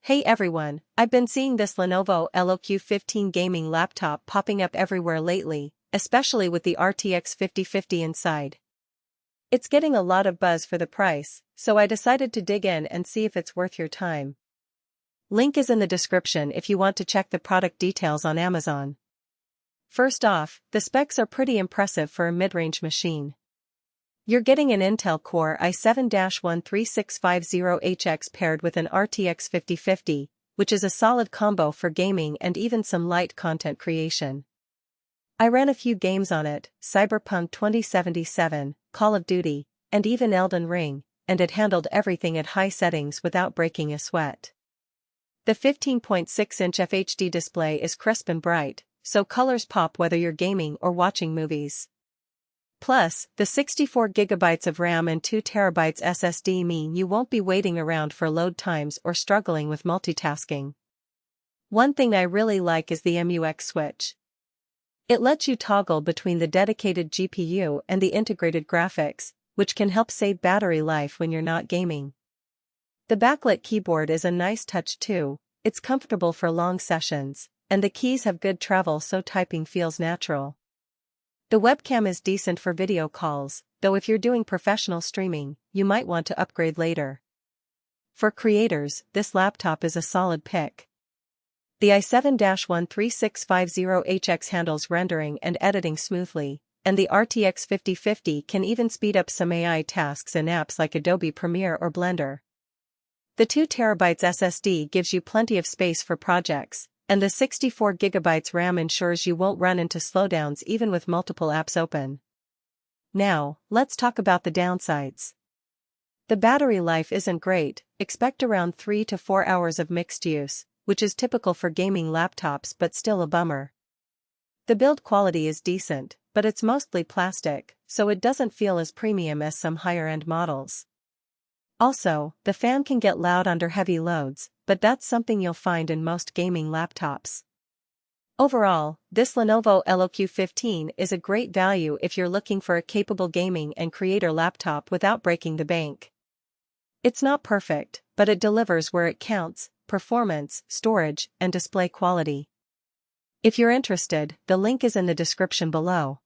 Hey everyone, I've been seeing this Lenovo LOQ 15 gaming laptop popping up everywhere lately, especially with the RTX 5050 inside. It's getting a lot of buzz for the price, so I decided to dig in and see if it's worth your time. Link is in the description if you want to check the product details on Amazon. First off, the specs are pretty impressive for a mid-range machine. You're getting an Intel Core i7-13650HX paired with an RTX 5050, which is a solid combo for gaming and even some light content creation. I ran a few games on it, Cyberpunk 2077, Call of Duty, and even Elden Ring, and it handled everything at high settings without breaking a sweat. The 15.6-inch FHD display is crisp and bright, so colors pop whether you're gaming or watching movies. Plus, the 64GB of RAM and 2TB SSD mean you won't be waiting around for load times or struggling with multitasking. One thing I really like is the MUX switch. It lets you toggle between the dedicated GPU and the integrated graphics, which can help save battery life when you're not gaming. The backlit keyboard is a nice touch too, it's comfortable for long sessions, and the keys have good travel so typing feels natural. The webcam is decent for video calls, though if you're doing professional streaming, you might want to upgrade later. For creators, this laptop is a solid pick. The i7-13650HX handles rendering and editing smoothly, and the RTX 5050 can even speed up some AI tasks in apps like Adobe Premiere or Blender. The 2TB SSD gives you plenty of space for projects, and the 64GB RAM ensures you won't run into slowdowns even with multiple apps open. Now, let's talk about the downsides. The battery life isn't great, expect around 3 to 4 hours of mixed use, which is typical for gaming laptops but still a bummer. The build quality is decent, but it's mostly plastic, so it doesn't feel as premium as some higher-end models. Also, the fan can get loud under heavy loads, but that's something you'll find in most gaming laptops. Overall, this Lenovo LOQ 15 is a great value if you're looking for a capable gaming and creator laptop without breaking the bank. It's not perfect, but it delivers where it counts: performance, storage, and display quality. If you're interested, the link is in the description below.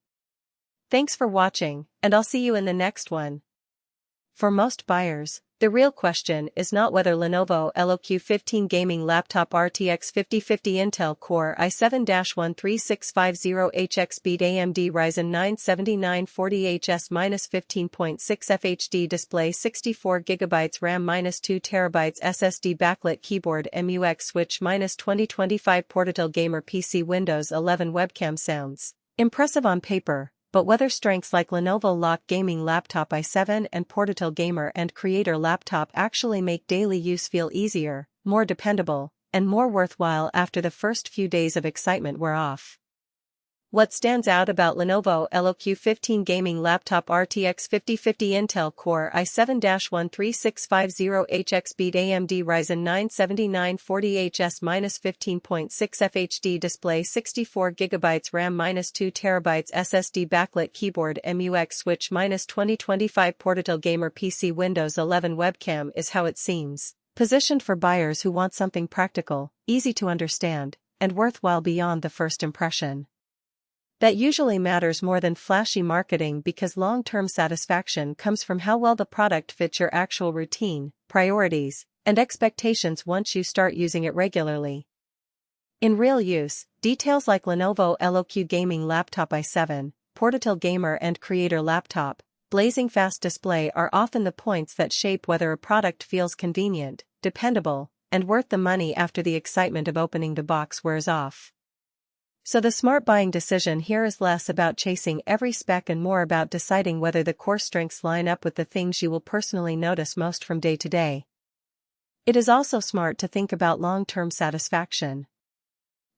Thanks for watching, and I'll see you in the next one. For most buyers, the real question is not whether Lenovo LOQ 15 gaming laptop RTX 5050 Intel Core i7-13650HX beat AMD Ryzen 9 7940HS-15.6 FHD display 64GB RAM-2TB SSD backlit keyboard MUX switch -2025 Portatil gamer PC Windows 11 webcam sounds impressive on paper. But whether strengths like Lenovo LOQ gaming laptop i7 and Portatil gamer and creator laptop actually make daily use feel easier, more dependable, and more worthwhile after the first few days of excitement wear off. What stands out about Lenovo LOQ 15 gaming laptop RTX 5050 Intel Core i7-13650HX beat AMD Ryzen 9 7940HS-15.6 FHD display 64GB RAM-2TB SSD backlit keyboard MUX switch -2025 Portatil gamer PC Windows 11 webcam is how it seems, positioned for buyers who want something practical, easy to understand, and worthwhile beyond the first impression. That usually matters more than flashy marketing because long-term satisfaction comes from how well the product fits your actual routine, priorities, and expectations once you start using it regularly. In real use, details like Lenovo LOQ gaming laptop i7, Portatil gamer and creator laptop, blazing fast display are often the points that shape whether a product feels convenient, dependable, and worth the money after the excitement of opening the box wears off. So the smart buying decision here is less about chasing every spec and more about deciding whether the core strengths line up with the things you will personally notice most from day to day. It is also smart to think about long-term satisfaction.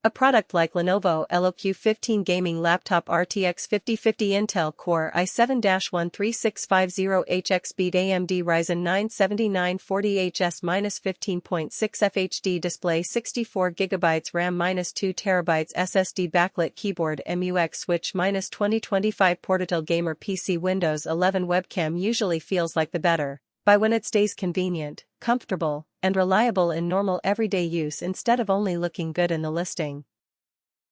A product like Lenovo LOQ 15 gaming laptop RTX 5050 Intel Core i7-13650HX beat AMD Ryzen 9 7940HS-15.6 FHD display 64GB RAM-2TB SSD backlit keyboard MUX switch -2025 Portatil gamer PC Windows 11 webcam usually feels like the better, Buy when it stays convenient, comfortable, and reliable in normal everyday use instead of only looking good in the listing.